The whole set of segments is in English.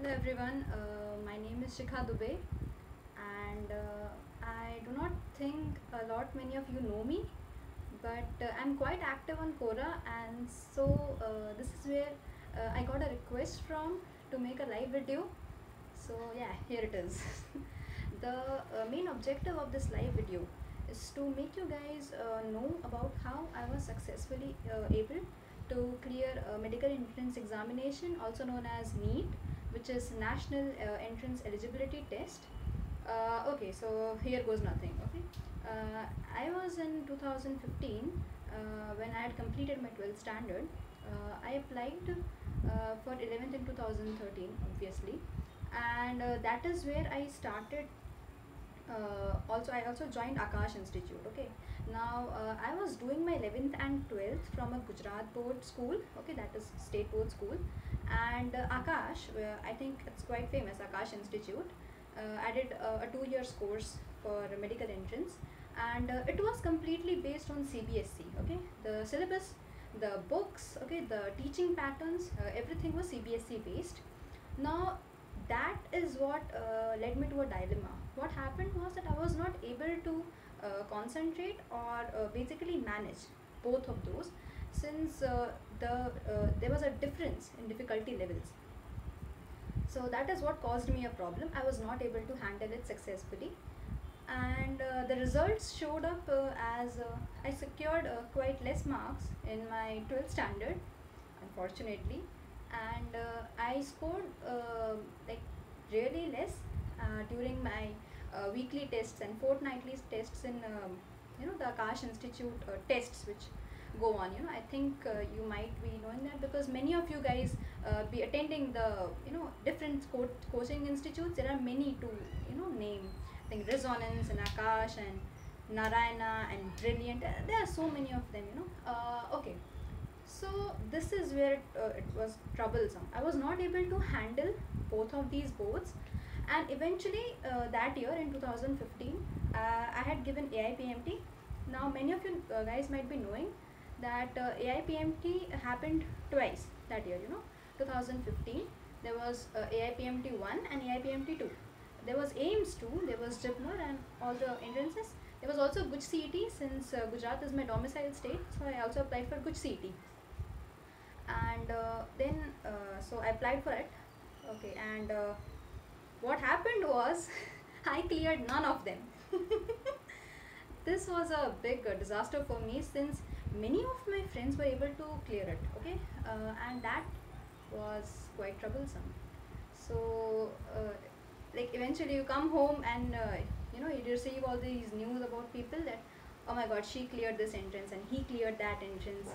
Hello everyone, my name is Shikha Dubey and I do not think a lot many of you know me, but I'm quite active on Quora, and so this is where I got a request from to make a live video. So yeah, here it is. The main objective of this live video is to make you guys know about how I was successfully able to clear a medical entrance examination, also known as NEET, which is National Entrance Eligibility Test. Okay, so here goes nothing. Okay, I was in 2015 when I had completed my 12th standard. I applied for 11th in 2013, obviously, and that is where I started. I also joined Akash Institute. Okay, now I was doing my 11th and 12th from a Gujarat board school. Okay, that is state board school, and Akash, I think it's quite famous, Akash Institute. I did a 2 year course for medical entrance, and it was completely based on CBSE. Okay, the syllabus, the books, okay, the teaching patterns, everything was CBSE based. Now that is what led me to a dilemma. What happened was that I was not able to concentrate or basically manage both of those, since there was a difference in difficulty levels. So that is what caused me a problem. I was not able to handle it successfully, and the results showed up as I secured quite less marks in my 12th standard, unfortunately, and I scored like really less during my weekly tests and fortnightly tests in the Akash Institute tests which go on. I think you might be knowing that because many of you guys be attending the different coaching institutes. There are many to name. I think Resonance and Akash and Narayana and Brilliant. There are so many of them. Okay. So this is where it was troublesome. I was not able to handle both of these boards, and eventually that year in 2015 I had given AIPMT. Now many of you guys might be knowing that AIPMT happened twice that year. 2015 there was AIPMT 1 and AIPMT 2. There was AIMS 2, there was JIPMER and all the entrances. There was also Guj CET, since Gujarat is my domicile state, so I also applied for Guj CET. And then so I applied for it. Okay, and what happened was I cleared none of them. This was a big disaster for me, since many of my friends were able to clear it. Okay, and that was quite troublesome. So like eventually you come home and you receive all these news about people that, oh my god, she cleared this entrance and he cleared that entrance,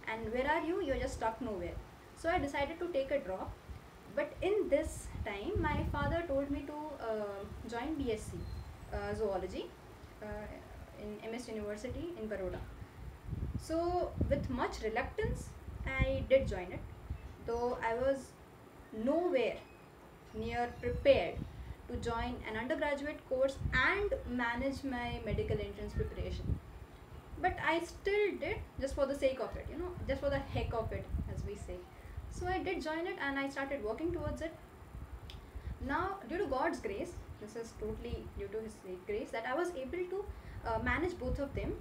and where are you? You're just stuck nowhere. So I decided to take a drop, but in this time my father told me to join BSc zoology in MS University in Baroda. So with much reluctance I did join it, though I was nowhere near prepared to join an undergraduate course and manage my medical entrance preparation. But I still did, just for the sake of it, just for the heck of it, as we say. So I did join it and I started working towards it. Now, due to God's grace, this is totally due to His grace, that I was able to manage both of them.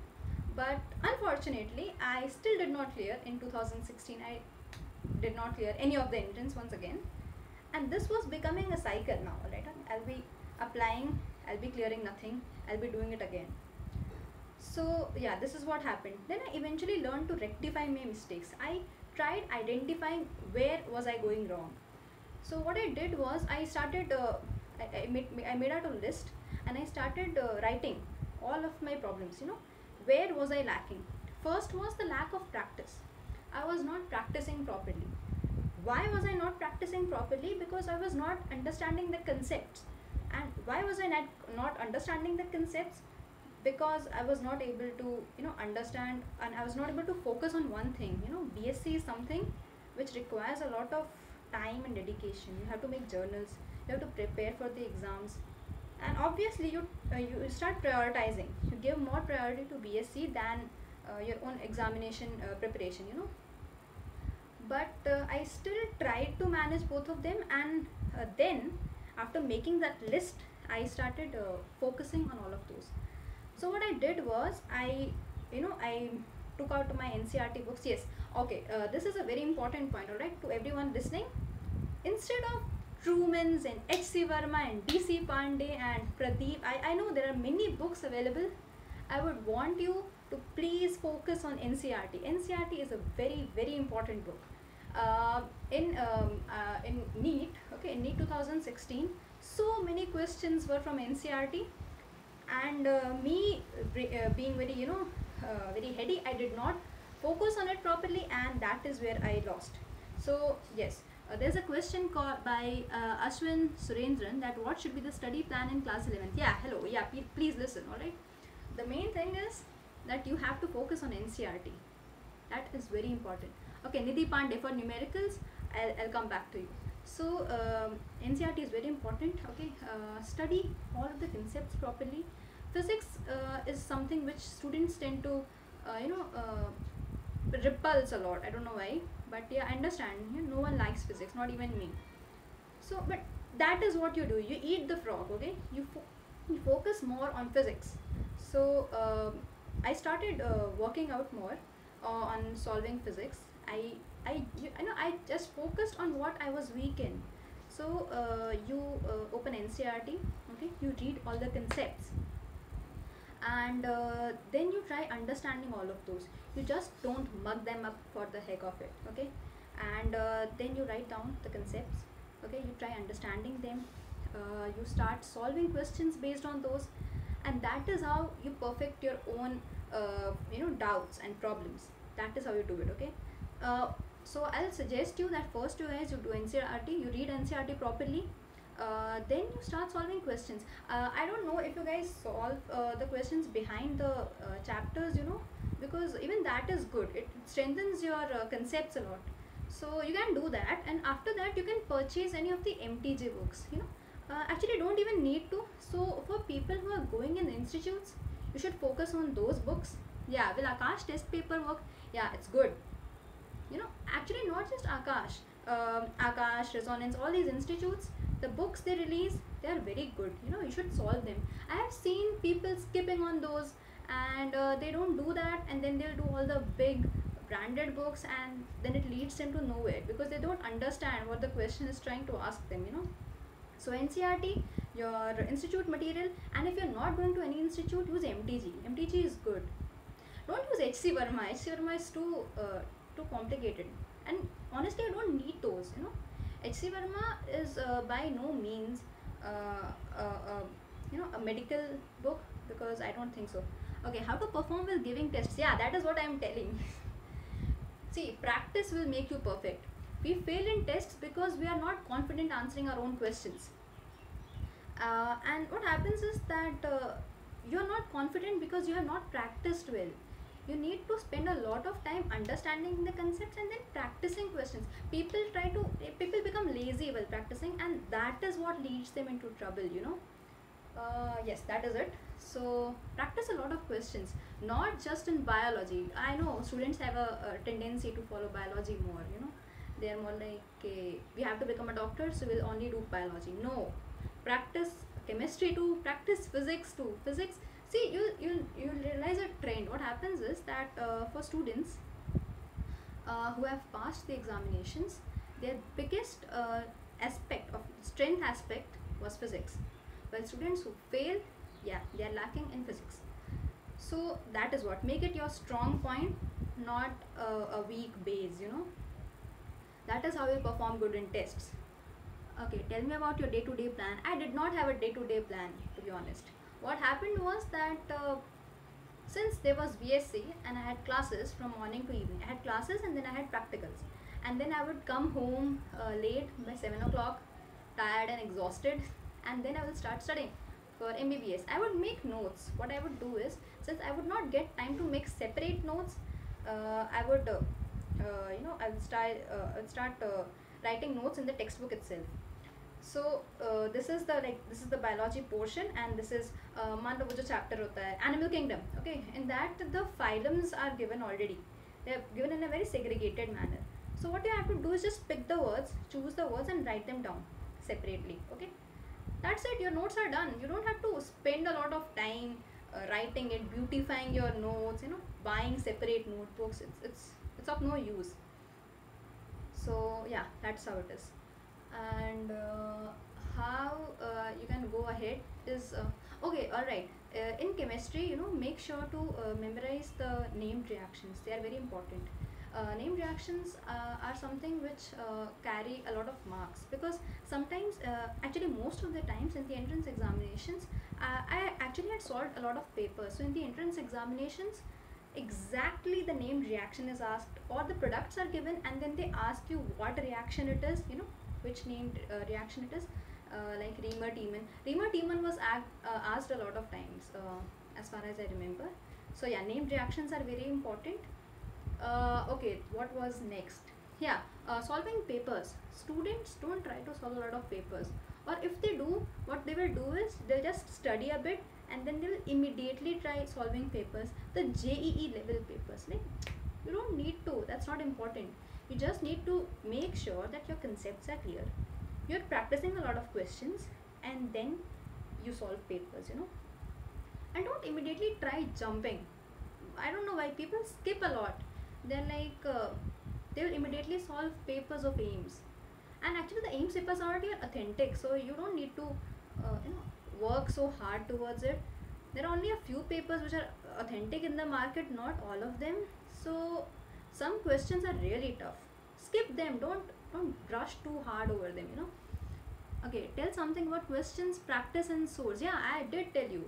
But unfortunately, I still did not clear in 2016. I did not clear any of the entrance once again. And this was becoming a cycle now, right? I'll be applying, I'll be clearing nothing, I'll be doing it again. So yeah, this is what happened. Then I eventually learned to rectify my mistakes. I tried identifying where was I going wrong. So what I did was I started, I made out a list, and I started writing all of my problems. Where was I lacking? First was the lack of practice. I was not practicing properly. Why was I not practicing properly? Because I was not understanding the concepts. And why was I not understanding the concepts? Because I was not able to understand, and I was not able to focus on one thing. BSc is something which requires a lot of time and dedication. You have to make journals, you have to prepare for the exams, and obviously you start prioritizing. You give more priority to BSc than your own examination preparation. But I I still tried to manage both of them, and then after making that list, I started focusing on all of those. So what I did was I took out my NCERT books. Yes, okay. This is a very important point, alright, to everyone listening. Instead of Truman's and H.C. Verma and D.C. Pandey and Pradeep, I know there are many books available. I would want you to please focus on NCERT. NCERT is a very, very important book. In NEET, okay, in NEET 2016, so many questions were from NCERT, and me being very, very heady, I did not focus on it properly, and that is where I lost. So yes, there's a question called by Ashwin Surendran, that what should be the study plan in class 11th. Yeah, hello, yeah, please listen. All right, the main thing is that you have to focus on NCERT. That is very important. Okay, Nidhi Pandey, for numericals, I'll come back to you. So NCERT is very important. Okay, study all of the concepts properly. Physics is something which students tend to repulse a lot. I don't know why, but yeah, I understand. No one likes physics, not even me. So, but that is what you do. You eat the frog. Okay, you focus more on physics. So I started working out more on solving physics. I just focused on what I was weak in. So you open NCERT, okay, you read all the concepts, and then you try understanding all of those. You just don't mug them up for the heck of it, okay, and then you write down the concepts, okay, you try understanding them, you start solving questions based on those, and that is how you perfect your own doubts and problems. That is how you do it, okay. So I'll suggest you that first you guys, you do NCERT, you read NCERT properly, then you start solving questions. I don't know if you guys solve the questions behind the chapters, because even that is good. It strengthens your concepts a lot. So you can do that, and after that you can purchase any of the MTJ books. Actually don't even need to. So for people who are going in institutes, you should focus on those books. Yeah, will Akash test paper work? Yeah, it's good. Actually not just Akash, Akash, Resonance, all these institutes, the books they release, they are very good. You should solve them. I have seen people skipping on those, and they don't do that, and then they'll do all the big branded books, and then it leads them to nowhere because they don't understand what the question is trying to ask them. So NCERT, your institute material, and if you're not going to any institute, use MTG. MTG is good. Don't use HC Verma. HC Verma is too complicated, and honestly I don't need those. HC Verma is by no means a medical book, because I don't think so. Okay, how to perform while giving tests? Yeah, that is what I am telling. See, practice will make you perfect. We fail in tests because we are not confident answering our own questions, and what happens is that you are not confident because you have not practiced well. You need to spend a lot of time understanding the concepts and then practicing questions. People become lazy while practicing, and that is what leads them into trouble. Yes, that is it. So practice a lot of questions, not just in biology. I know students have a tendency to follow biology more. They are more like, we have to become a doctor, so we'll only do biology. No, practice chemistry too, practice physics too. Physics, see, you'll realize a trend. What happens is that for students who have passed the examinations, their biggest aspect of strength aspect was physics, while students who fail, yeah, they are lacking in physics. So that is what, make it your strong point, not a weak base. That is how you perform good in tests. Okay, tell me about your day-to-day plan. I did not have a day-to-day plan, to be honest. What happened was that since there was VSC and I had classes from morning to evening, I had classes and then I had practicals, and then I would come home late by 7 o'clock, tired and exhausted, and then I will start studying for MBBS. I would make notes. What I would do is, since I would not get time to make separate notes, I would I would start writing notes in the textbook itself. So this is the biology portion, and this is मान लो वो जो chapter होता है animal kingdom. Okay, in that the phylums are given already. They are given in a very segregated manner. So what you have to do is just pick the words, choose the words and write them down separately. Okay, that's it, your notes are done. You don't have to spend a lot of time writing it, beautifying your notes, buying separate notebooks. It's of no use. So yeah, that's how it is. And how you can go ahead is okay, all right. In chemistry, make sure to memorize the named reactions. They are very important. Named reactions are something which carry a lot of marks, because sometimes, actually most of the times in the entrance examinations, I actually had solved a lot of papers. So in the entrance examinations, exactly the named reaction is asked, or the products are given and then they ask you what reaction it is, which named reaction it is, like Riemer-Tiemann was asked a lot of times, as far as I remember. So yeah, named reactions are very important. Okay, what was next? Yeah, solving papers. Students don't try to solve a lot of papers, or if they do, what they will do is they'll just study a bit and then they'll immediately try solving papers, the JEE level papers. Like, you don't need to, that's not important. You just need to make sure that your concepts are clear. You're practicing a lot of questions and then you solve papers. And don't immediately try jumping. I don't know why people skip a lot. They're like, they will immediately solve papers of AIMS, and actually the AIMS papers are not even authentic, so you don't need to work so hard towards it. There are only a few papers which are authentic in the market, not all of them. So some questions are really tough. Skip them. Don't brush too hard over them. Okay, tell something about questions, practice and source. Yeah, I did tell you.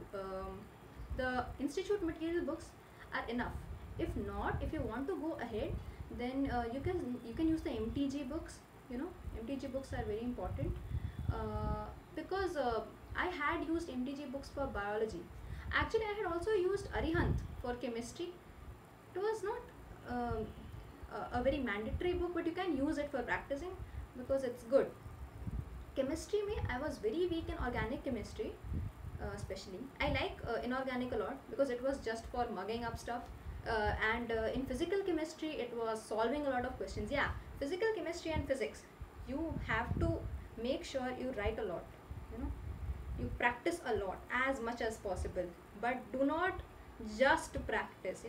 The institute material books are enough. If not, if you want to go ahead, then you can use the MTG books. MTG books are very important, because I had used MTG books for biology. Actually, I had also used Arihant for chemistry. It was not a very mandatory book, but you can use it for practicing because it's good. Chemistry में I was very weak in organic chemistry, especially. I like inorganic a lot because it was just for mugging up stuff. And in physical chemistry, it was solving a lot of questions. Yeah, physical chemistry and physics, you have to make sure you write a lot. You practice a lot as much as possible, but do not just practice.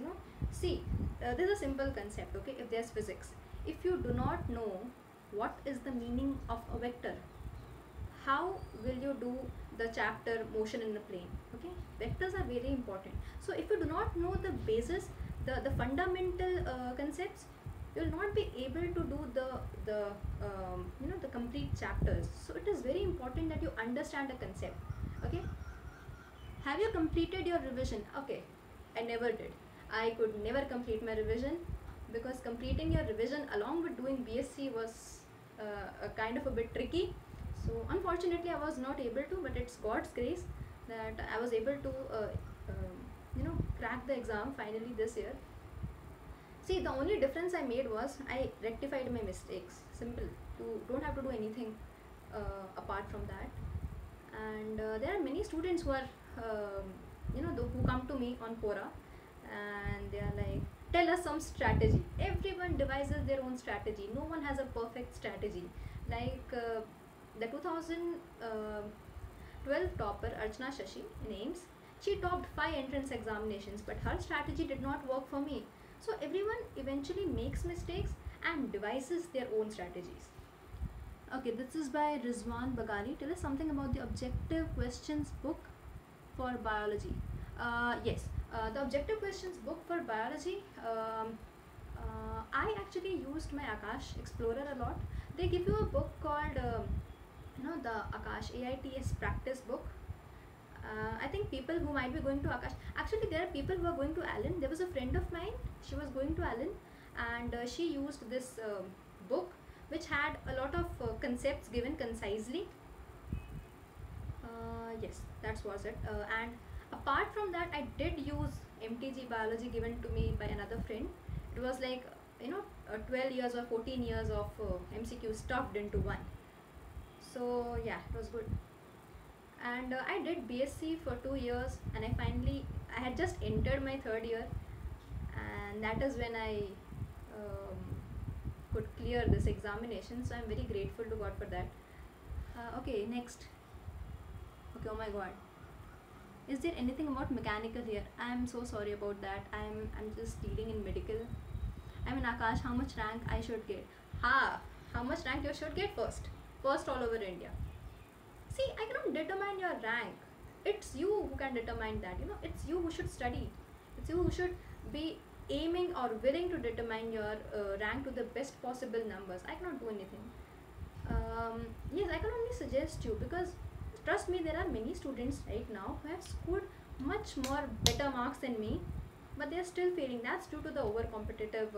See, there's a simple concept. Okay, if there's physics, if you do not know what is the meaning of a vector, how will you do the chapter motion in the plane? Okay, vectors are very important. So if you do not know the basis, the fundamental concepts, you will not be able to do the complete chapters. So it is very important that you understand the concept. Okay, have you completed your revision? Okay, I never did. I could never complete my revision, because completing your revision along with doing BSc was a kind of a bit tricky. So unfortunately I was not able to, but it's God's grace that I was able to crack the exam finally this year. See, the only difference I made was I rectified my mistakes. Simple. You don't have to do anything apart from that. And there are many students who are who come to me on Quora and they are like, tell us some strategy. Everyone devises their own strategy. No one has a perfect strategy. Like the 2012 topper Archana Shashi in AIMS, she topped 5 entrance examinations, but her strategy did not work for me. So everyone eventually makes mistakes and devises their own strategies. Okay, this is by Rizwan Bagali. Tell us something about the objective questions book for biology. Yes, the objective questions book for biology, I actually used my Akash Explorer a lot. They give you a book called the Akash AITS practice book. I think people who might be going to Akash, actually there are people who are going to Allen. There was a friend of mine, she was going to Allen, and she used this book which had a lot of concepts given concisely. Yes, that was it. And apart from that, I did use MTG biology given to me by another friend. It was like 12 years or 14 years of MCQ stuffed into one. So yeah, it was good. And I did BSc for 2 years, and I had just entered my third year, and that is when I could clear this examination, so I'm very grateful to God for that. Okay, next. Okay, oh my god, is there anything about mechanical here? I'm so sorry about that. I'm just dealing in medical. I mean, Akash, how much rank I should get? How much rank you should get first? First all over India. See, I cannot determine your rank. It's you who can determine that. It's you who should study. It's you who should be aiming or willing to determine your rank to the best possible numbers. I cannot do anything. Yes, I can only suggest you, because trust me, there are many students right now who have scored much more better marks than me, but they are still failing. That's due to the over competitive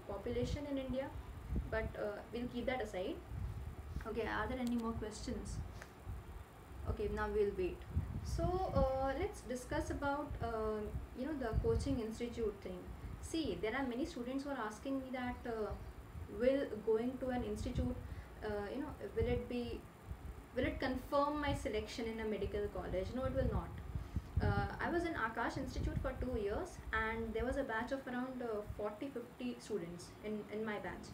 population in India, but we'll keep that aside. Okay, are there any more questions? Okay, now we'll wait. So let's discuss about the coaching institute thing. See, there are many students who are asking me that will going to an institute, will it confirm my selection in a medical college? No, it will not. I was in Akash Institute for 2 years, and there was a batch of around 40-50 students in my batch.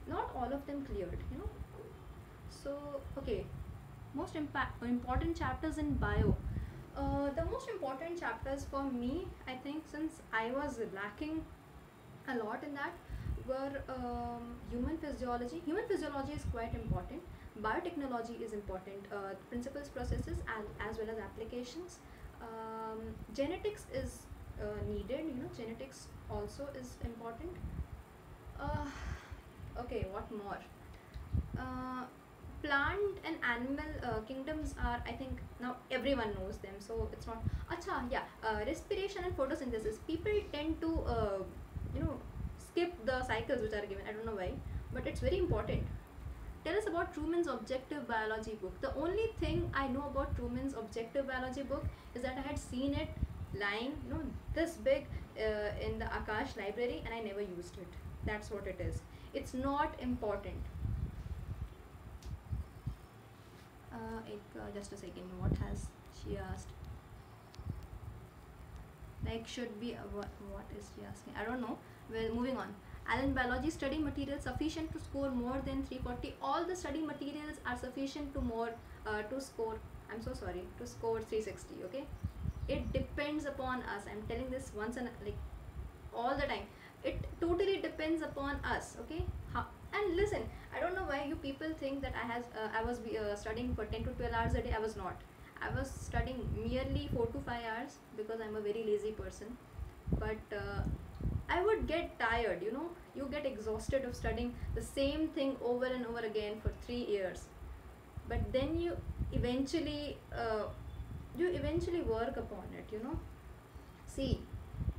Not all of them cleared. So, okay, most important chapters in bio. The most important chapters for me, I think, since I was lacking a lot in that, were human physiology. Human physiology is quite important. Biotechnology is important. Principles, processes, as well as applications. Genetics is needed. Genetics also is important. Okay, what more? Plant and animal kingdoms are, I think, now everyone knows them, so it's not. Acha, yeah. Respiration and photosynthesis. People tend to skip the cycles which are given. I don't know why, but it's very important. Tell us about Truman's Objective Biology book. The only thing I know about Truman's Objective Biology book is that I had seen it lying, this big in the Akash library, and I never used it. That's what it is. It's not important. Just a second. What has she asked? Like, should be what is she asking? I don't know. Well, moving on. Alan, biology study material sufficient to score more than 340. All the study materials are sufficient to score. I'm so sorry, to score 360. Okay, it depends upon us. I'm telling this once and all the time. It totally depends upon us. Okay. And listen, I don't know why you people think that I was studying for 10 to 12 hours a day. I was not. I was studying merely 4 to 5 hours because I'm a very lazy person. But I would get tired. You get exhausted of studying the same thing over and over again for 3 years. But then you eventually work upon it. See,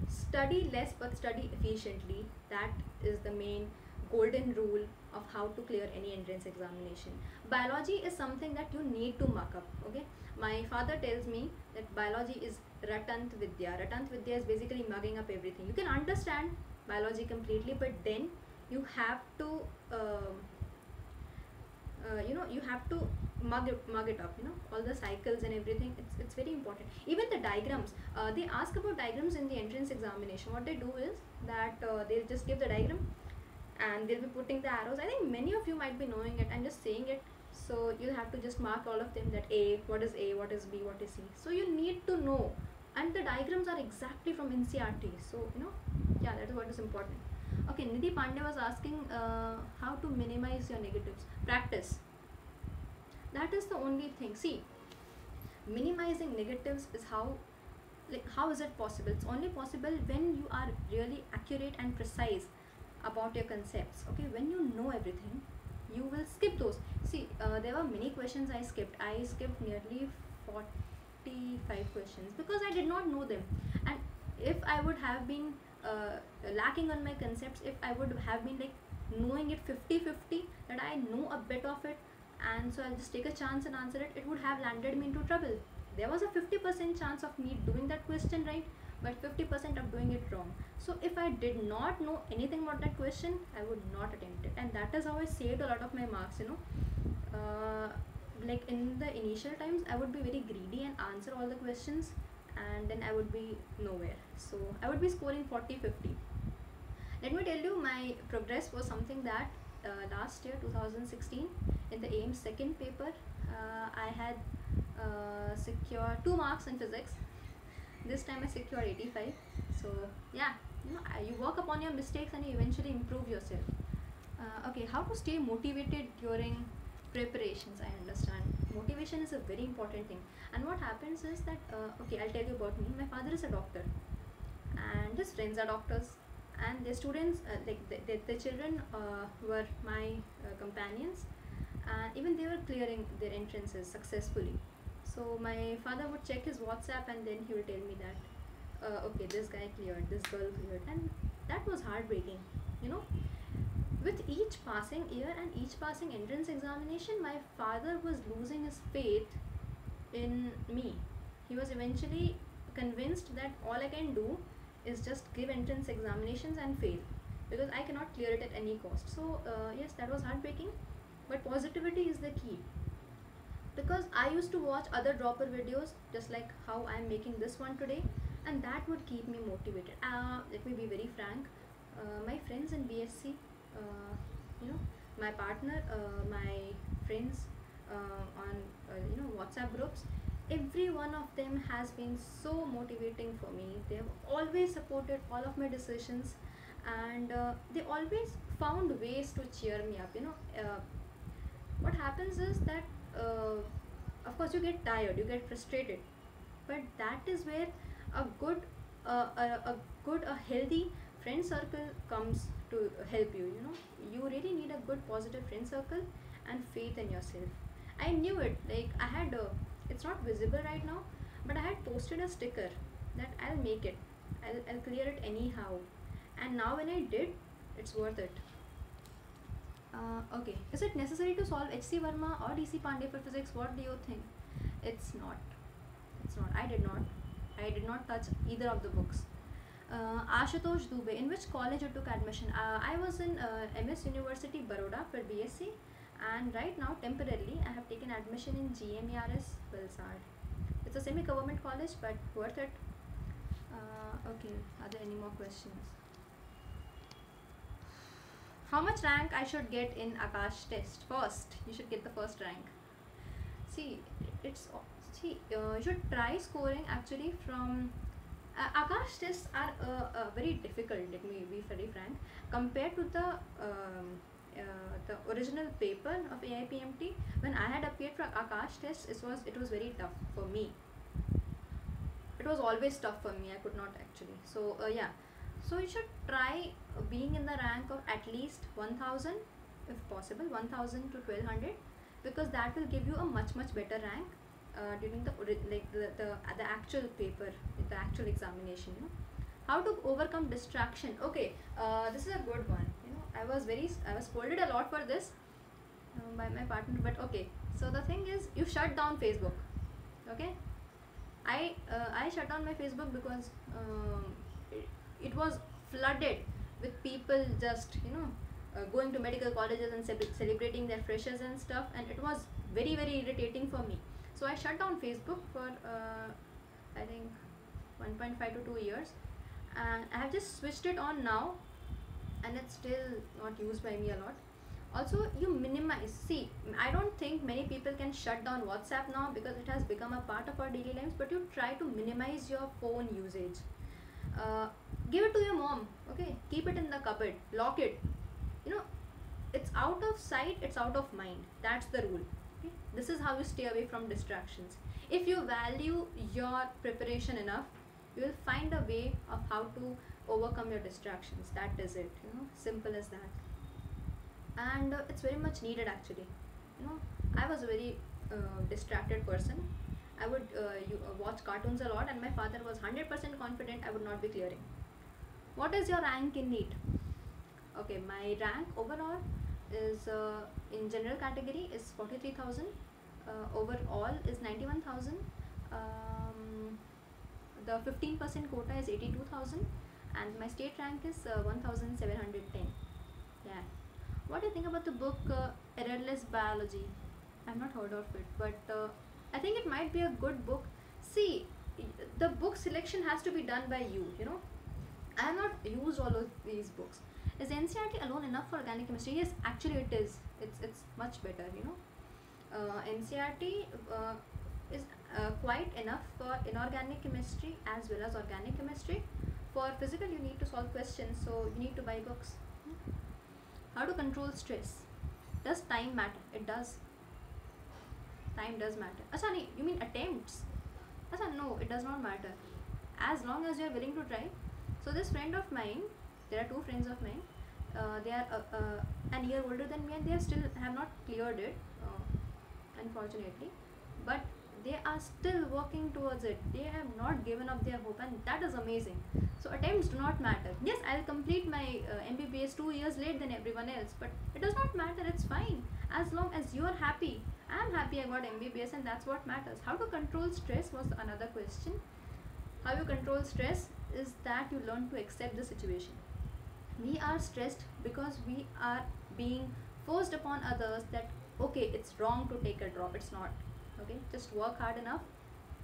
study less but study efficiently. That is the main golden rule of how to clear any entrance examination. Biology is something that you need to muck up. Okay, my father tells me that biology is ratant vidya. Ratant vidya is basically mugging up everything. You can understand biology completely, but then you have to you have to mug it up. All the cycles and everything. It's very important. Even the diagrams, they ask about diagrams in the entrance examination. What they do is that they'll just give the diagram and they'll be putting the arrows. I think many of you might be knowing it. I'm just saying it, so you'll have to just mark all of them, that what is A, what is B, what is C. So you need to know, and the diagrams are exactly from NCERT. So yeah, that is what is important. Okay, Nidhi Pandey was asking how to minimize your negatives. Practice. That is the only thing. See, minimizing negatives is how is it possible? It's only possible when you are really accurate and precise about your concepts. Okay, when you know everything, you will skip those. See, there were many questions I skipped. I skipped nearly 45 questions because I did not know them. And if I would have been lacking on my concepts, if I would have been knowing it 50-50, that I know a bit of it, and so I'll just take a chance and answer it, it would have landed me into trouble. There was a 50% chance of me doing that question right, but 50% of doing it wrong. So if I did not know anything about that question, I would not attempt it, and that is how I saved a lot of my marks. In the initial times, I would be very greedy and answer all the questions, and then I would be nowhere. So I would be scoring 40-50. Let me tell you, my progress was something that last year 2016 in the AIMS second paper, I had secured 2 marks in physics. This time I secured 85. So yeah, you work upon your mistakes and you eventually improve yourself. Okay, how to stay motivated during preparations? I understand motivation is a very important thing. And what happens is that okay, I'll tell you about me. My father is a doctor and his friends are doctors, and their students, the children were my companions, and even they were clearing their entrances successfully. So my father would check his WhatsApp and then he would tell me that okay, this guy cleared, this girl cleared, and that was heartbreaking, you know. With each passing year and each passing entrance examination, my father was losing his faith in me. He was eventually convinced that all I can do is just give entrance examinations and fail, because I cannot clear it at any cost. So yes, that was heartbreaking, but positivity is the key, because I used to watch other dropper videos just like how I'm making this one today, and that would keep me motivated. Let me be very frank. My friends in BSc, you know, my partner, my friends on WhatsApp groups, every one of them has been so motivating for me. They have always supported all of my decisions, and they always found ways to cheer me up. What happens is that of course you get tired, you get frustrated, but that is where a good a healthy friend circle comes to help you. You really need a good positive friend circle and faith in yourself. I knew it. Like, I had it's not visible right now, but I had posted a sticker that I'll make it, I'll clear it anyhow, and now when I did, it's worth it. Okay, is it necessary to solve HC Verma or DC Pandey for physics? What do you think? It's not. It's not. I did not touch either of the books. Ashutosh Dubey, in which college you took admission? I was in MS University Baroda for BSc, and right now temporarily I have taken admission in GMERS Valsad. It's a semi-government college, but worth it. Okay, are there any more questions? How much rank I should get in Akash test? First, you should get the first rank. See, you should try scoring actually from Akash tests are very difficult. Let me be very frank. Compared to the original paper of AIPMT, when I had appeared for Akash tests, it was very tough for me. It was always tough for me. I could not actually. So yeah. So you should try being in the rank of at least 1000, if possible, 1000 to 1200, because that will give you a much better rank during the actual paper, the actual examination. How to overcome distraction? Okay, this is a good one. I was scolded a lot for this by my partner, but okay. So the thing is, you shut down Facebook. Okay, I shut down my Facebook because it was flooded with people just going to medical colleges and celebrating their freshers and stuff, and it was very irritating for me. So I shut down Facebook for I think 1.5 to 2 years, and I have just switched it on now, and it's still not used by me a lot. Also, you minimize. See, I don't think many people can shut down WhatsApp now because it has become a part of our daily lives, but you try to minimize your phone usage. Give it to your mom. Okay, keep it in the cupboard, lock it. It's out of sight, it's out of mind. That's the rule. Okay? This is how you stay away from distractions. If you value your preparation enough, you will find a way of how to overcome your distractions. That is it. Simple as that. And it's very much needed actually. I was a very distracted person. I would watch cartoons a lot, and my father was 100% confident I would not be clearing. What is your rank in NEET? Okay, my rank overall is in general category is 43,000. Overall is 91,000. The 15% quota is 82,000, and my state rank is 1,710. Yeah. What do you think about the book Errorless Biology? I've not heard of it, but I think it might be a good book. See, the book selection has to be done by you. I have not used all of these books. Is NCERT alone enough for organic chemistry? Yes, actually it is. It's much better, you know. NCERT is quite enough for inorganic chemistry as well as organic chemistry. For physical, you need to solve questions, so you need to buy books. How to control stress? Does time matter? It does. Time does matter. Acha, nahi, you mean attempts? Acha, no, it does not matter. As long as you are willing to try. So this friend of mine, there are two friends of mine. They are an year older than me, and they still have not cleared it, unfortunately. But they are still working towards it. They have not given up their hope, and that is amazing. So attempts do not matter. Yes, I'll complete my MBBS 2 years late than everyone else, but it does not matter. It's fine as long as you are happy. I'm happy I got MBBS, and that's what matters. How to control stress was another question. How you control stress is that you learn to accept the situation. We are stressed because we are being forced upon others that okay, it's wrong to take a drop. It's not. Okay, just work hard enough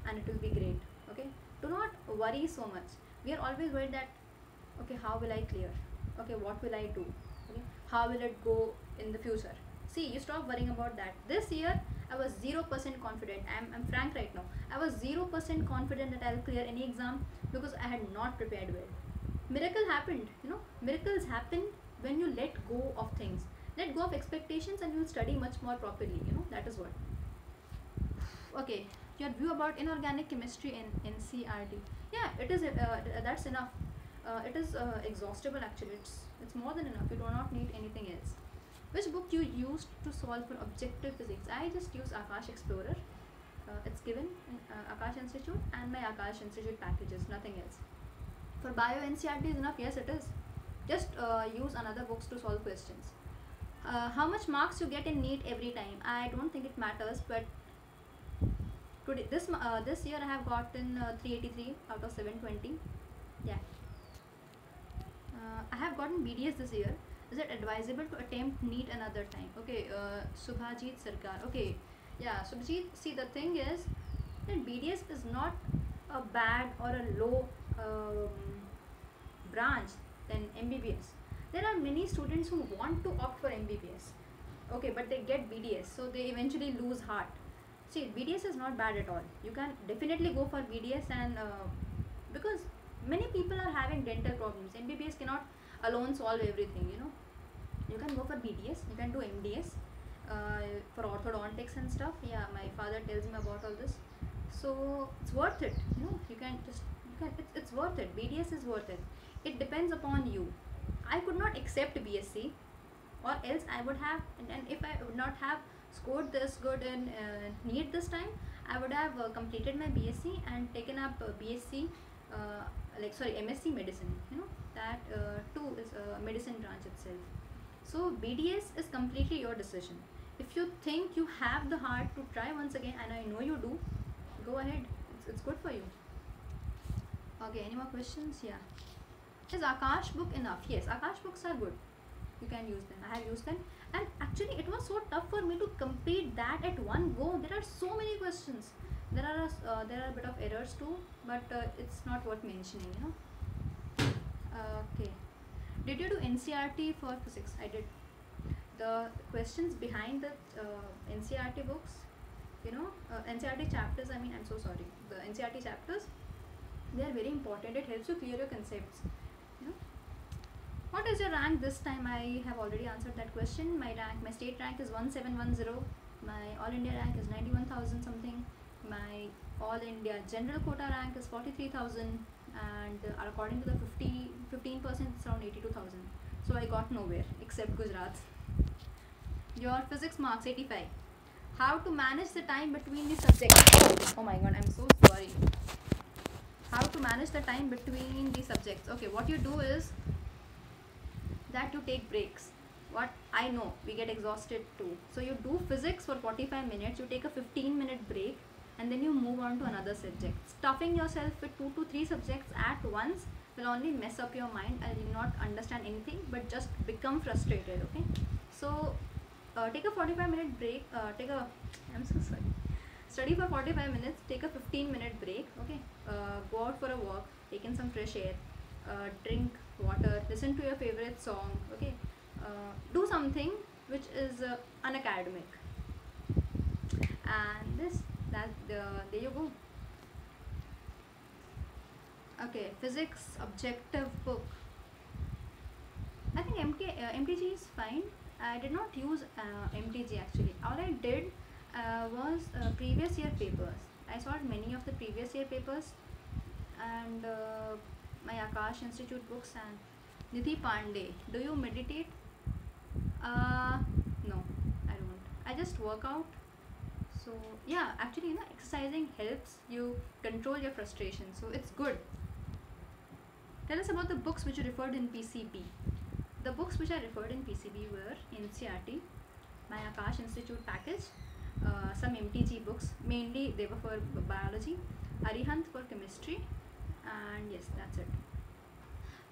and it will be great. Okay, do not worry so much. We are always worried that okay, how will I clear? Okay, what will I do? Okay, how will it go in the future? See, you stop worrying about that. This year I was 0% confident. I'm frank right now. I was 0% confident that I'll clear any exam because I had not prepared well. Miracle happened, you know. Miracles happen when you let go of things. Let go of expectations and you'll study much more properly, you know. That is what. Okay, your view about inorganic chemistry in NCERT. Yeah, it is. That's enough. It is exhaustible actually. It's more than enough. You do not need anything else. Which book you used to solve for objective physics? I just use Akash Explorer. It's given in Akash Institute and my Akash Institute packages. Nothing else. For bio NCERT is enough. Yes, it is. Just use another books to solve questions. How much marks you get in NEET every time? I don't think it matters, but today this year I have gotten 383 out of 720. Yeah. I have gotten BDS this year. Is it advisable to attempt NEET another time? Okay, Subhajit Sarkar. Okay, yeah, Subhajit. See, the thing is that BDS is not a bad or a low branch than MBBS. There are many students who want to opt for MBBS. Okay, but they get BDS, so they eventually lose heart. See, BDS is not bad at all. You can definitely go for BDS, and because many people are having dental problems. MBBS cannot alone solve everything, you know. You can go for BDS, you can do MDS for orthodontics and stuff. Yeah, my father tells me about all this, so it's worth it, you know. It's worth it. BDS is worth it. It depends upon you. I could not accept BSc, or else I would have, and if I would not have scored this good in NEET this time, I would have completed my BSc and taken up BSc MSc medicine, you know. That too is a medicine branch itself. So BDS is completely your decision. If you think you have the heart to try once again, and I know you do, go ahead. It's good for you. Okay, any more questions? Yeah. Is Akash book enough? Yes, Akash books are good. You can use them. I have used them, and actually it was so tough for me to complete that at one go. There are so many questions. There are a bit of errors too, but it's not worth mentioning, you know. Okay. Did you do NCERT for physics? I did. The questions behind the NCERT books, you know, NCERT chapters. I mean, I'm so sorry. The NCERT chapters, they are very important. It helps you clear your concepts. You know. What is your rank this time? I have already answered that question. My state rank is 1710. My all India rank is 91,000 something. My all India general quota rank is 43,000, and according to the 15%, it's around 82,000. So I got nowhere except Gujarat. Your physics marks 85. How to manage the time between the subjects? Oh my god, I'm so sorry. How to manage the time between the subjects? Okay, what you do is that you take breaks. What I know, we get exhausted too. So you do physics for 45 minutes, you take a 15-minute break, and then you move on to another subject. Stuffing yourself with 2 to 3 subjects at once will only mess up your mind, and you will not understand anything but just become frustrated. Okay, so take a 45-minute break. I'm so sorry. Study for 45 minutes, take a 15-minute break. Okay, go out for a walk, take in some fresh air, drink water, listen to your favorite song, okay, do something which is unacademic. And there you go. Okay, physics objective book. I think MTG is fine. I did not use MTG actually. All I did was previous year papers. I solved many of the previous year papers, and my Akash Institute books. And Nidhi Pandey, do you meditate? No, I don't. I just work out. So yeah, actually, exercising helps you control your frustration. So it's good. Tell us about the books which you referred in PCB. The books which I referred in PCB were NCERT, my Akash Institute package, some MTG books, mainly they were for biology, Arihant for chemistry, and yes, that's it.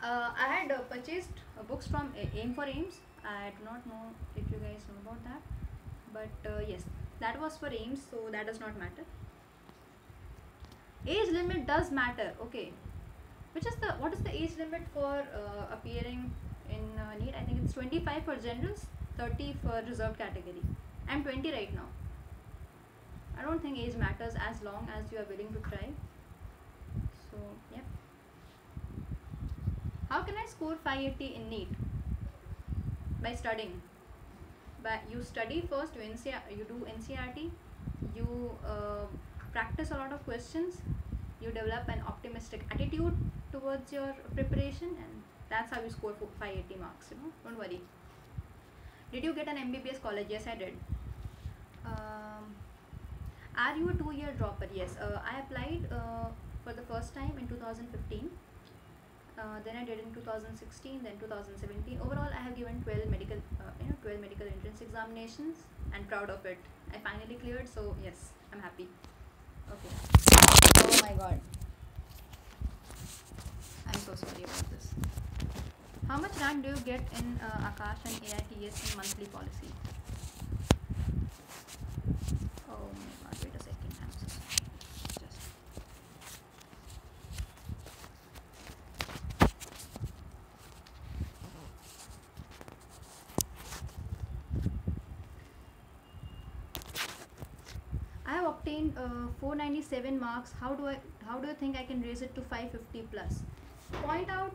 I had purchased books from AIM for AIMS. I do not know if you guys know about that, but yes, that was for AIMS, so that does not matter. Age limit does matter, okay. What is the age limit for appearing in NEET? I think it's 25 for generals, 30 for reserved category. I'm 20 right now. I don't think age matters as long as you are willing to try. So yeah. How can I score 580 in NEET? By studying. But you study first, you do NCERT, you practice a lot of questions, you develop an optimistic attitude towards your preparation, and that's how you score 580 marks, don't worry. Did you get an MBBS college? Yes, I did. Are you a 2-year dropper? Yes, I applied for the first time in 2015, then I did in 2016, then 2017. Overall I have given 12 medical 12 medical entrance examinations, and proud of it. I finally cleared, so yes, I'm happy. Okay. Oh my god, I'm so sorry about this. How much rank do you get in Akash and AITS in monthly policy? Oh my god, wait a second, I'm so sorry. Just I have obtained 497 marks. How do you think I can raise it to 550 plus? Point out,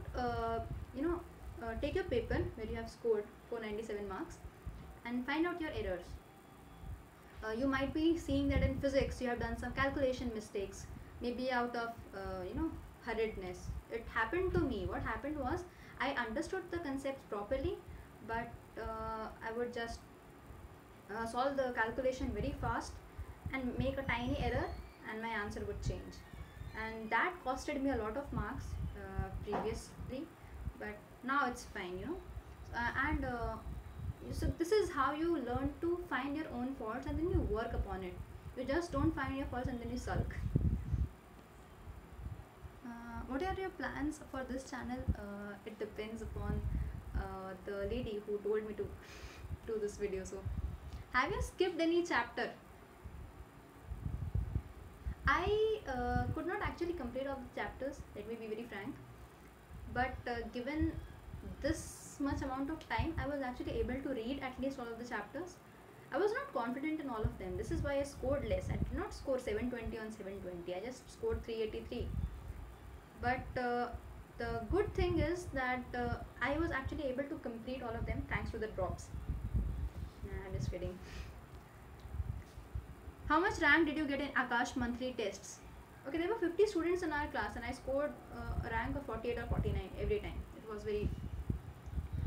take your paper where you have scored 497 marks and find out your errors. You might be seeing that in physics you have done some calculation mistakes, maybe out of hurriedness. It happened to me. What happened was, I understood the concepts properly, but I would just solve the calculation very fast and make a tiny error, and my answer would change, and that costed me a lot of marks previously, but now it's fine, and so this is how you learn to find your own faults, and then you work upon it. You just don't find your faults and then you sulk. What are your plans for this channel? It depends upon the lady who told me to do this video. So have you skipped any chapter? I could not actually complete all the chapters, let me be very frank, but given this much amount of time, I was actually able to read at least all of the chapters. I was not confident in all of them. This is why I scored less. I did not score 720 on 720. I just scored 383. But the good thing is that I was actually able to complete all of them thanks to the drops. Nah, I'm just kidding. How much rank did you get in Akash monthly tests? Okay, there were 50 students in our class and I scored a rank of 48 or 49 every time. It was very...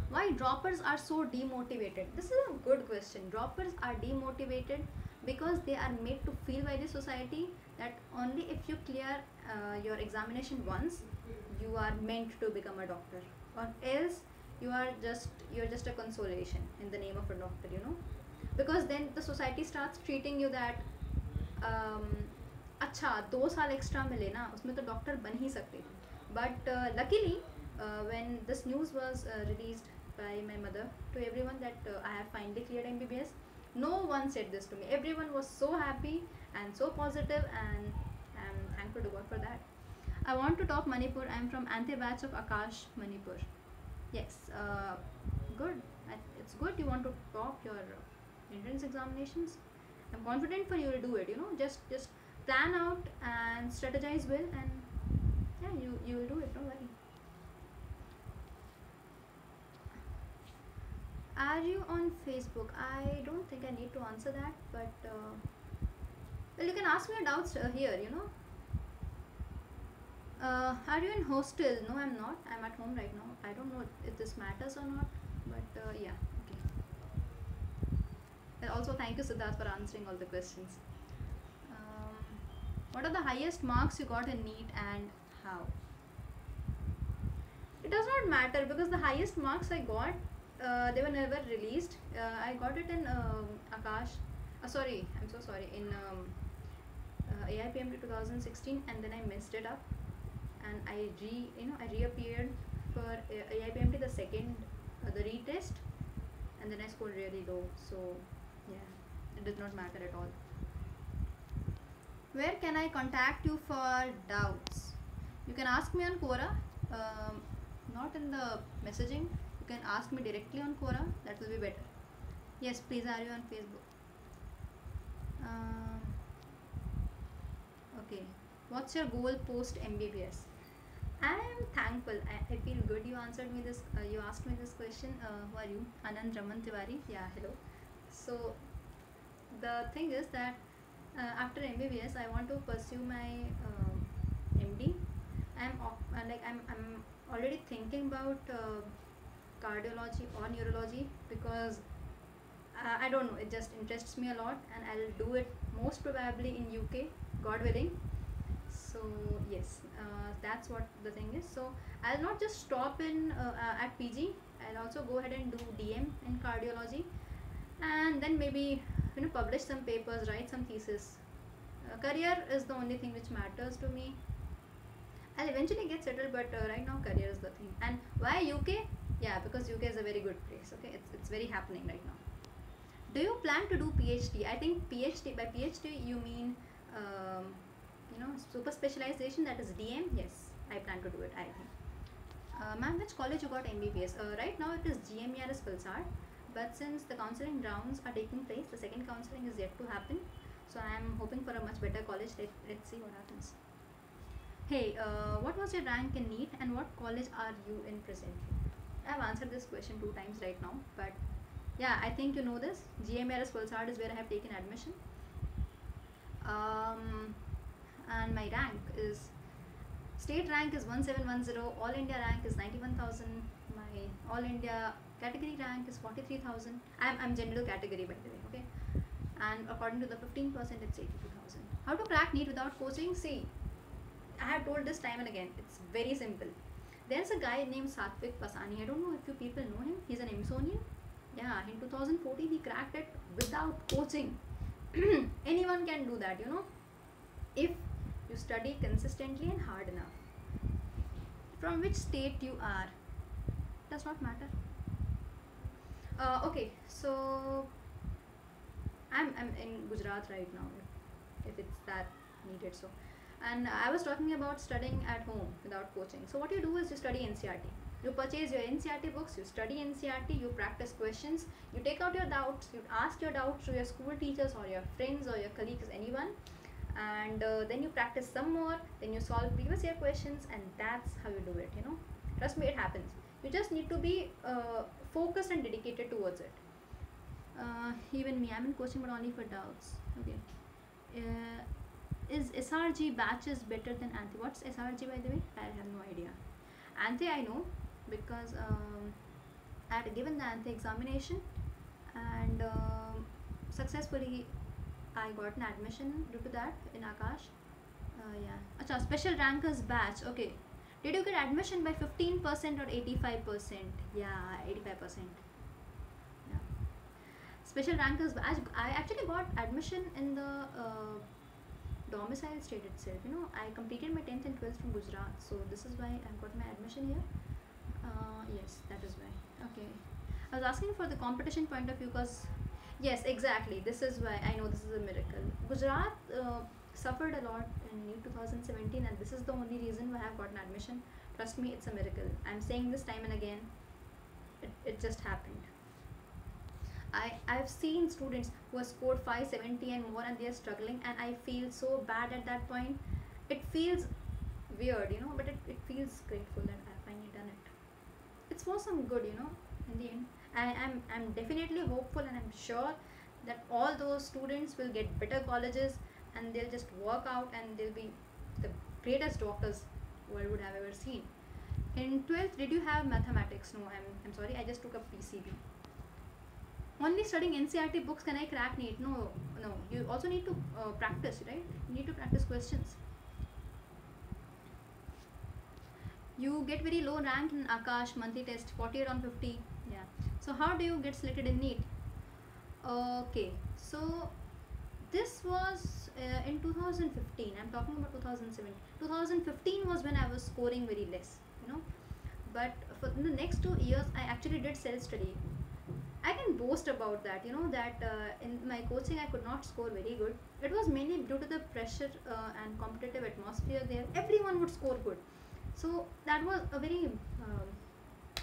Why droppers are so demotivated? This is a good question. Droppers are demotivated because they are made to feel by the society that only if you clear your examination once, you are meant to become a doctor, or else you're just a consolation in the name of a doctor, because then the society starts treating you that अच्छा 2 साल extra मिले ना, उसमें तो doctor बन ही सकते थे. But luckily when this news was released by my mother to everyone that I have finally cleared MBBS, no one said this to me. Everyone was so happy and so positive, and I'm thankful to God for that. I want to top Manipur. I'm from Ante batch of Akash, Manipur. Yes, good. It's good you want to top your entrance examinations. I'm confident for you will do it. You know, just plan out and strategize well, and yeah, you will do it. Don't worry. Are you on Facebook? I don't think I need to answer that, but well, you can ask me your doubts here. You know. Are you in hostel? No, I'm not. I'm at home right now. I don't know if this matters or not, but yeah. Okay. And also, thank you, Siddharth, for answering all the questions. Um, what are the highest marks you got in NEET and how? It does not matter because the highest marks I got, they were never released. I got it in Akash. Sorry, I'm so sorry. In AIPMT 2016, and then I messed it up, and I reappeared for AIPMT the second the retest, and then I scored really low. So yeah, it did not matter at all. Where can I contact you for doubts? You can ask me on Quora, not in the messaging. You can ask me directly on Quora. That will be better. Yes, please. Are you on Facebook? Okay. What's your goal post MBBS? I am thankful. I feel good. You answered me this. You asked me this question. Who are you? Anand Raman Tiwari. Yeah. Hello. So the thing is that after MBBS, I want to pursue my MD. I'm already thinking about cardiology or neurology because I don't know. It just interests me a lot, and I'll do it most probably in UK, God willing. So yes, that's what the thing is. So I'll not just stop in at PG. I'll also go ahead and do DM in cardiology, and then maybe publish some papers, write some thesis. Career is the only thing which matters to me. I'll eventually get settled, but right now career is the thing. And why UK? Yeah, because UK is a very good place. Okay, it's very happening right now. Do you plan to do PhD? I think PhD, by PhD you mean super specialization, that is DM. Yes, I plan to do it, I think. Ma'am, which college you got MBBS? Right now it is GMERS Valsad, but since the counseling rounds are taking place, the second counseling is yet to happen. So I am hoping for a much better college. Let's see what happens. Hey, what was your rank in NEET and what college are you in presently? I have answered this question 2 times right now, but yeah, I think you know this. GMRS Valsad is where I have taken admission. And my rank is, state rank is 1710, all India rank is 91,000, my all India category rank is 43,000. I'm general category, by the way, okay? And according to the 15%, it's 82,000. How to crack NEET without coaching? See, I have told this time and again, it's very simple. There's a guy named Satvik Pasani. I don't know if you people know him. He's an Amazonian. Yeah, in 2014 he cracked it without coaching. Anyone can do that, if you study consistently and hard enough. From which state you are does not matter. Okay, so I'm in Gujarat right now, if it's that needed. So, and I was talking about studying at home without coaching. So what you do is you study NCERT. You purchase your NCERT books, you study NCERT, you practice questions, you take out your doubts, you ask your doubts to your school teachers or your friends or your colleagues, anyone, and then you practice some more, then you solve previous year questions, and that's how you do it, Trust me, it happens. You just need to be focused and dedicated towards it. Even me, I'm in coaching but only for doubts. Okay. Is SRG batches better than Anthe? What's SRG, by the way? I have no idea. Anthe I know because I had given the Anthe examination and successfully I got an admission due to that in Akash. Yeah. Achha, special rankers batch. Okay. Did you get admission by 15% or 85%? Yeah, 85%. Yeah. Special rankers batch. I actually got admission in the domicile state itself. I completed my 10th and 12th from Gujarat, so this is why I got my admission here. Yes, that is why. Okay, I was asking for the competition point of view because yes, exactly, this is why I know this is a miracle. Gujarat suffered a lot in NEET 2017, and this is the only reason why I've gotten admission. Trust me, it's a miracle. I'm saying this time and again. It just happened. I've seen students who have scored 570 and more, and they are struggling, and I feel so bad at that point. It feels weird, but it feels grateful that I finally done it. It's for some good, in the end. I'm definitely hopeful, and I'm sure that all those students will get better colleges, and they'll just work out, and they'll be the greatest doctors world would have ever seen. In 12th, did you have mathematics? No, I'm sorry, I just took up PCB. Only studying NCERT books can I crack NEET? No. You also need to practice, right? You need to practice questions. You get very low rank in Akash monthly test, 48 on 50. Yeah. So how do you get selected in NEET? Okay. So this was in 2015. I'm talking about 2017. 2015 was when I was scoring very less, But for the next 2 years, I actually did self-study. I can boast about that, that in my coaching I could not score very good. It was mainly due to the pressure and competitive atmosphere there. Everyone would score good. So that was a very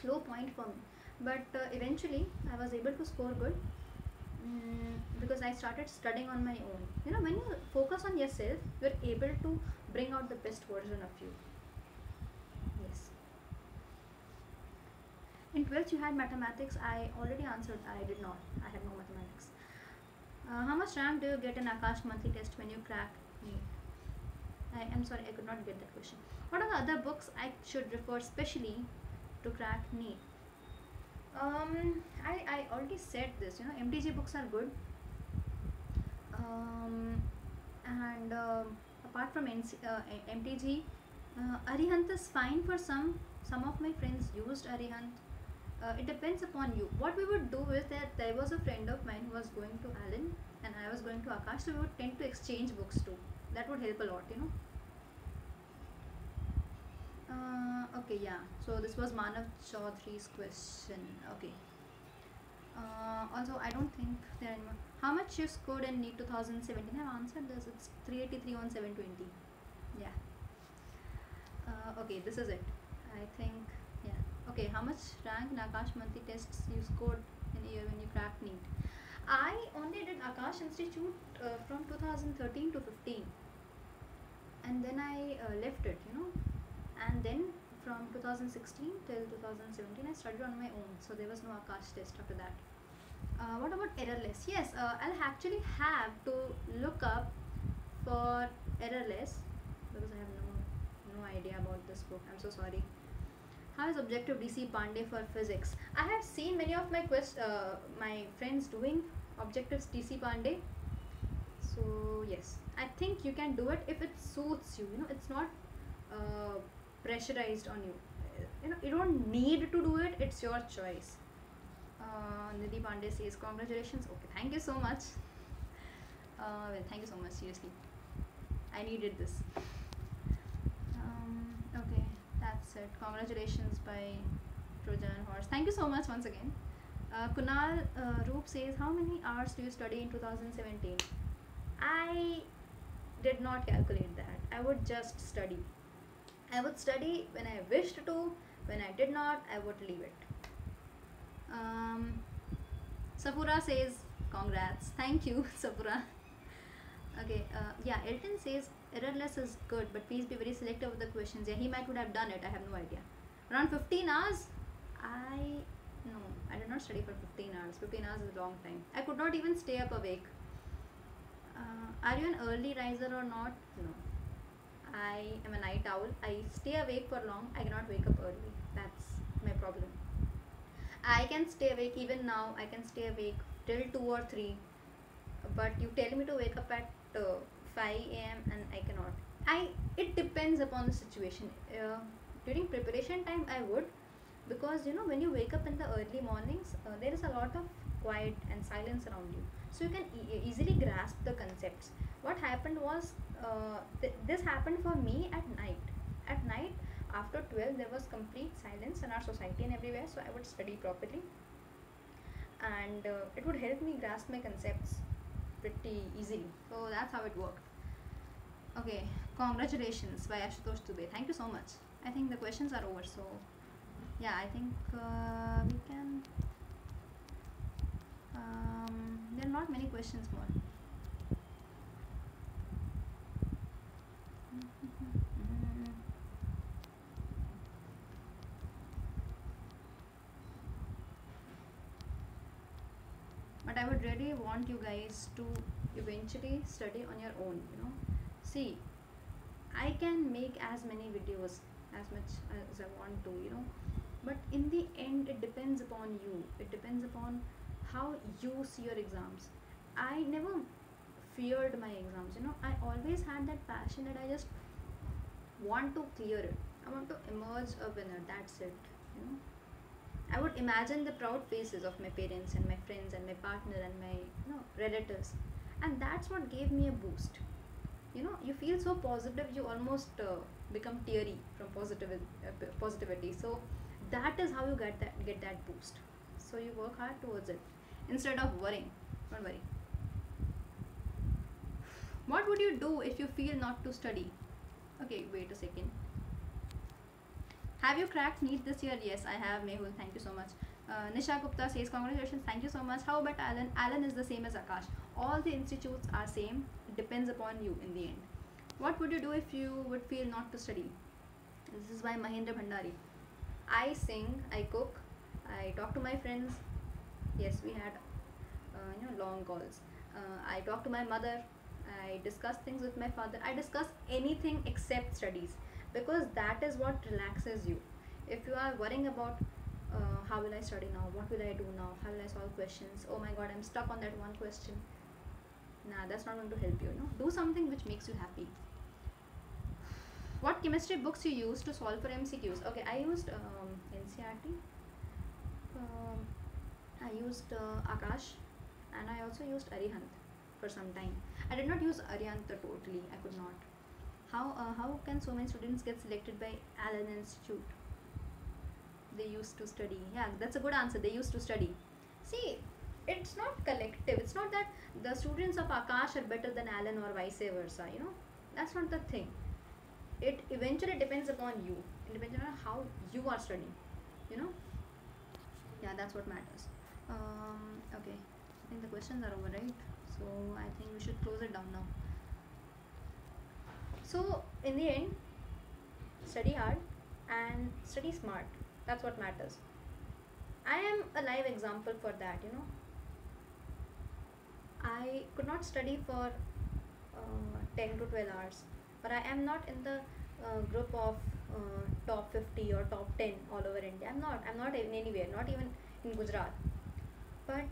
low point for me. But eventually I was able to score good because I started studying on my own. When you focus on yourself, you're able to bring out the best version of you. Yes. In 12th you had mathematics. I already answered. I did not. I have no mathematics. How much rank do you get in Akash monthly test when you crack NEET? I'm sorry, I could not get that question. What are the other books I should refer specially to crack NEET? I already said this. MTG books are good. And apart from MTG, Arihant is fine for some. Some of my friends used Arihant. It depends upon you. What we would do is that there was a friend of mine who was going to Allen and I was going to Akash, so we would tend to exchange books too. That would help a lot, Okay, yeah. So this was Manav Chaudhary's question. Okay. Also, I don't think there are any more. How much you scored in NEET 2017? I've answered this. It's 383 on 720. Yeah. Okay, this is it. I think, yeah. Okay, how much rank in Akash monthly tests you scored in a year when you cracked NEET? I only did Akash Institute from 2013 to 15, and then I left it, and then from 2016 till 2017 I studied on my own, so there was no Akash test after that. What about errorless? Yes, I'll actually have to look up for errorless because I have no idea about this book. I'm so sorry. How is objective DC Pandey for physics? I have seen many of my friends doing objectives DC Pandey. So yes, I think you can do it if it suits you. It's not pressurized on you. You don't need to do it. It's your choice. Nidhi Pandey says congratulations. Okay, thank you so much. Well, thank you so much. Seriously, I needed this. Okay, that's it. Congratulations by Trojan Horse. Thank you so much once again. Kunal Roop says, how many hours do you study in 2017? I did not calculate that. I would just study. I would study when I wished to. When I did not, I would leave it. Sapura says, congrats. Thank you, Sapura. Okay, yeah, Elton says errorless is good, but please be very selective with the questions. Yeah, he might would have done it. I have no idea. Around 15 hours? I did not study for 15 hours. 15 hours is a long time. I could not even stay up awake. Are you an early riser or not? No. I am a night owl. I stay awake for long. I cannot wake up early. That's my problem. I can stay awake even now. I can stay awake till 2 or 3. But you tell me to wake up at 5 a.m. and I cannot. It depends upon the situation. During preparation time I would, because when you wake up in the early mornings, there is a lot of quiet and silence around you, so you can easily grasp the concepts. What happened was, this happened for me at night. After 12 there was complete silence in our society and everywhere, so I would study properly, and it would help me grasp my concepts pretty easily. So that's how it worked. Okay, congratulations by Ashutosh Dubey. Thank you so much. I think the questions are over, so yeah, I think we can. There are not many questions more. But I would really want you guys to eventually study on your own, you know. See, I can make as many videos as much as I want to, you know, but in the end, it depends upon you. It depends upon how you see your exams. I never feared my exams, you know. I always had that passion that I just want to clear it. I want to emerge a winner. That's it, you know. I would imagine the proud faces of my parents and my friends and my partner and my, you know, relatives, and that's what gave me a boost. You know, you feel so positive, you almost become teary from positivity. So that is how you get that boost. So you work hard towards it instead of worrying. Don't worry. What would you do if you feel not to study? Okay, wait a second. Have you cracked NEET this year? Yes, I have, Mehul. Thank you so much. Nisha Gupta says, congratulations. Thank you so much. How about Alan? Alan is the same as Akash. All the institutes are same. It depends upon you in the end. What would you do if you would feel not to study? This is by Mahendra Bhandari. I sing, I cook, I talk to my friends. Yes, we had long calls. I talk to my mother. I discuss things with my father. I discuss anything except studies, because that is what relaxes you. If you are worrying about how will I study now, what will I do now, how will I solve questions, oh my god, I'm stuck on that one question, nah, that's not going to help you. Do something which makes you happy. What chemistry books you use to solve for MCQs? Okay, I used NCERT, I used Akash, and I also used Arihant for some time. I did not use Arihant totally, I could not. How can so many students get selected by Allen Institute? They used to study. Yeah, that's a good answer. They used to study. See, it's not collective. It's not that the students of Akash are better than Allen or vice versa. That's not the thing. It eventually depends upon you. It depends on how you are studying. Yeah, that's what matters. Okay, I think the questions are over, right? So I think we should close it down now. So in the end, study hard and study smart. That's what matters. I am a live example for that. I could not study for 10 to 12 hours, but I am not in the group of top 50 or top 10 all over India. I'm not in anywhere, not even in Gujarat. But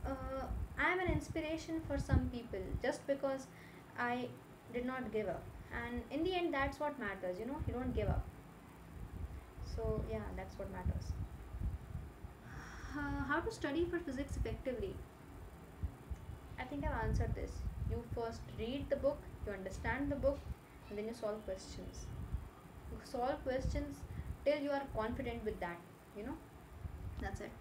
I am an inspiration for some people just because I did not give up. And in the end, that's what matters. You don't give up. So yeah, that's what matters. How to study for physics effectively? I think I've answered this. You first read the book, you understand the book, and then you solve questions. You solve questions till you are confident with that. That's it.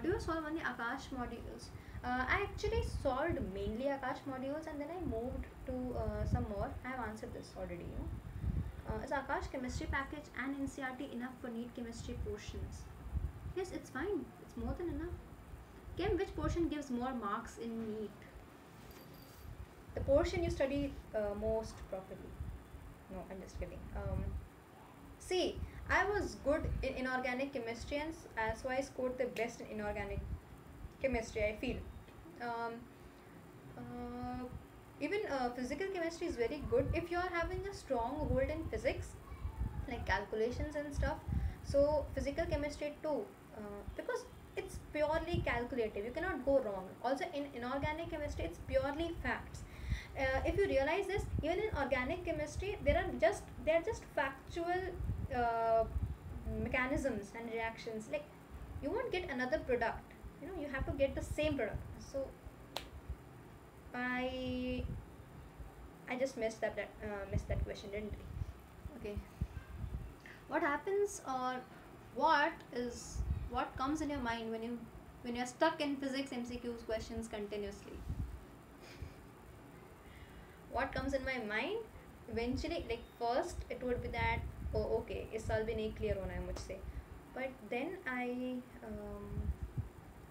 Do you solve only Akash modules? I actually solved mainly Akash modules, and then I moved to some more. I have answered this already. Is Akash chemistry package and NCERT enough for NEET chemistry portions? Yes, it's fine. It's more than enough. Chem, which portion gives more marks in NEET? The portion you study most properly. No, I'm just kidding. See, I was good in inorganic chemistry, and so I scored the best in inorganic chemistry, I feel. Um, Even physical chemistry is very good if you are having a strong hold in physics, like calculations and stuff. So physical chemistry too, because it's purely calculative, you cannot go wrong. Also in inorganic chemistry, it's purely facts. If you realize this, even in organic chemistry, they're just factual mechanisms and reactions. Like, you won't get another product. You have to get the same product. So I just missed that question, didn't I? Okay. What happens, or what comes in your mind when you're stuck in physics MCQs questions continuously? What comes in my mind? eventually, like first it would be that, oh okay, इस साल भी नहीं clear होना है मुझसे. But then I um,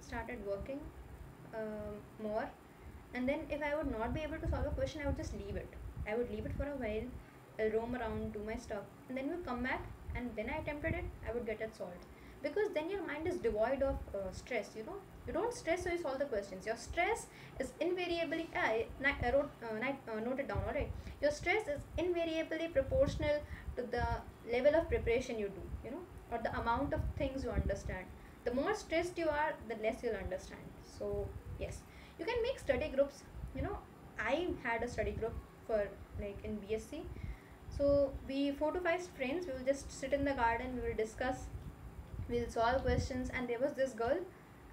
started working more, and then if I would not be able to solve a question, I would just leave it. I would leave it for a while. I'll roam around, do my stuff, and then we'll come back, and when I attempted it, I would get it solved. Because then your mind is devoid of stress. You don't stress, so you solve the questions. Your stress is invariably. I wrote, note it down. All right. Your stress is invariably proportional to the level of preparation you do. Or the amount of things you understand. The more stressed you are, the less you'll understand. So yes, you can make study groups. I had a study group for, like, in BSc. So we 4 to 5 friends, we will just sit in the garden, we will discuss, we'll solve questions, and there was this girl,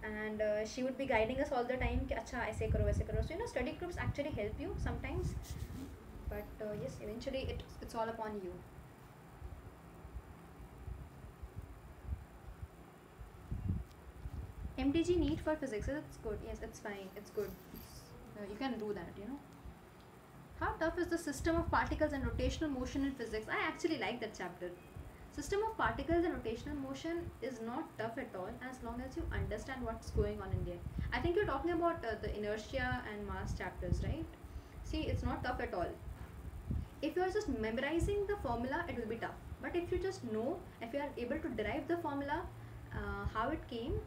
and she would be guiding us all the time कि अच्छा ऐसे करो वैसे करो. So study groups actually help you sometimes, but yes, eventually it's all upon you. MTG NEET for physics, it's good. Yes, it's fine, it's good. You can do that. How tough is the system of particles and rotational motion in physics? I actually like that chapter. System of particles and rotational motion is not tough at all, as long as you understand what's going on in there. I think you're talking about the inertia and mass chapters, right? See, it's not tough at all. If you're just memorizing the formula, it will be tough. But if you just know, if you are able to derive the formula, how it came,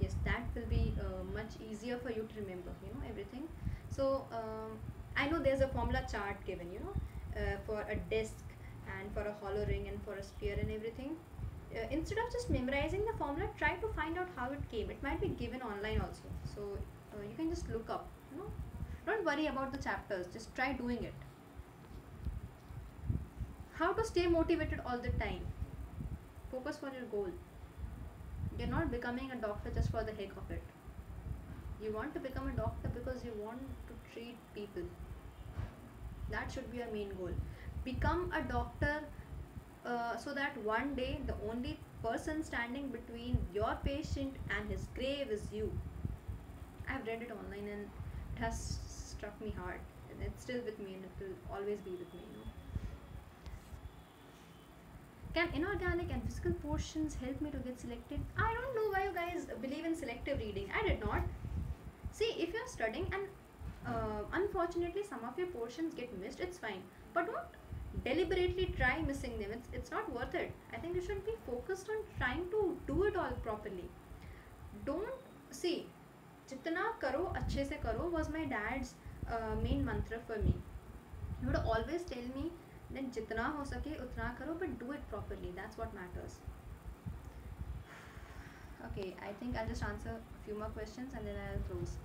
yes, that will be much easier for you to remember, everything. So I know there's a formula chart given, for a disk and for a hollow ring and for a sphere and everything. Instead of just memorizing the formula, try to find out how it came. It might be given online also, so you can just look up. Don't worry about the chapters, just try doing it. How to stay motivated all the time? Focus for your goal. You're not becoming a doctor just for the heck of it. You want to become a doctor because you want to treat people. That should be your main goal. Become a doctor so that one day the only person standing between your patient and his grave is you. I've read it online and it has struck me hard, and it's still with me, and it will always be with me. Can inorganic and physical portions help me to get selected? I don't know why you guys believe in selective reading. I did not. See, if you're studying and unfortunately some of your portions get missed, it's fine. But don't deliberately try missing them. It's not worth it. I think you should be focused on trying to do it all properly. Don't see. Jitna karo अच्छे से करो was my dad's main mantra for me. He would always tell me that jitna ho sake utna karo, but do it properly. That's what matters. Okay, I think I'll just answer a few more questions and then I'll close.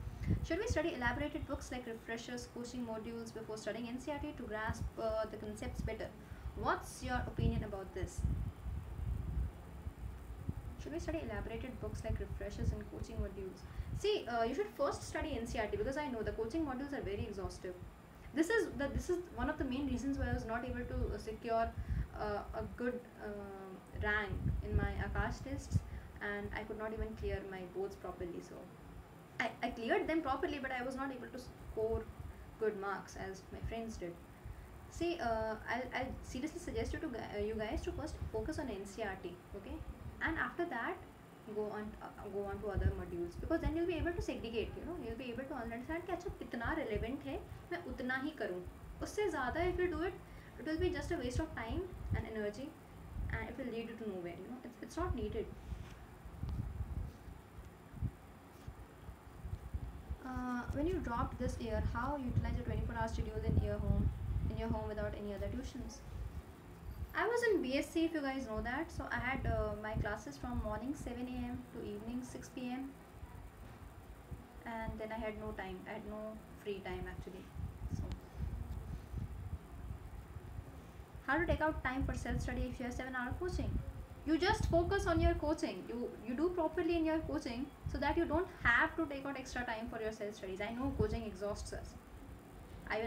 Should we study elaborated books like refreshers, coaching modules before studying NCERT to grasp the concepts better? What's your opinion about this? Should we study elaborated books like refreshers and coaching modules? See, you should first study NCERT, because I know the coaching modules are very exhaustive. This is one of the main reasons why I was not able to secure a good rank in my Akash tests, and I could not even clear my boards properly. So I cleared them properly, but I was not able to score good marks as my friends did. See, I'll seriously suggest you guys to first focus on NCERT, okay, and after that go on to other modules, because then you'll be able to segregate. You'll be able to understand कि अच्छा कितना relevant है, मैं उतना ही करूँ. उससे ज़्यादा if you do it, it will be just a waste of time and energy, and it will lead you to nowhere. It's not needed. When you dropped this year, how utilize your 24-hour schedule in your home without any other tuitions? I was in BSc, if you guys know that. So I had my classes from morning 7 a.m. to evening 6 p.m. and then I had no time. I had no free time actually. So how to take out time for self-study if you have 7-hour coaching? You just focus on your coaching. You do properly in your coaching so that you don't have to take out extra time for your self-studies. I know coaching exhausts us. I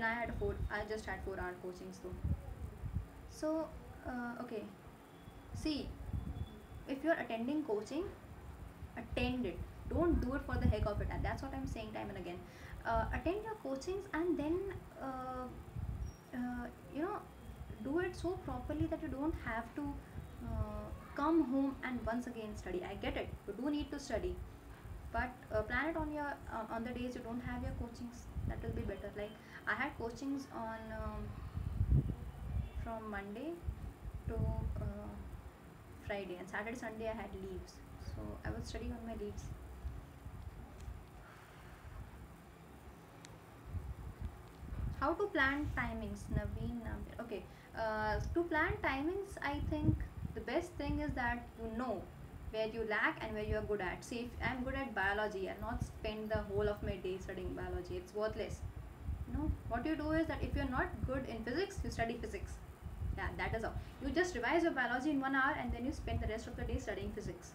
just had 4-hour coachings though. So okay, see, if you're attending coaching, attend it. Don't do it for the heck of it, and that's what I'm saying time and again. Attend your coachings, and then you know, do it so properly that you don't have to come home and once again study. I get it, you do need to study, but plan it on your on the days you don't have your coachings. That will be better. Like I had coachings on from Monday to Friday, and Saturday Sunday I had leaves, so I was studying on my leaves. How to plan timings, Naveen Namir. Okay, to plan timings, I think the best thing is that you know where you lack and where you are good at. See, if I'm good at biology, I'll not spend the whole of my day studying biology. It's worthless. No, what you do is that if you're not good in physics, you study physics. Yeah, that is how. You just revise your biology in 1 hour and then you spend the rest of the day studying physics.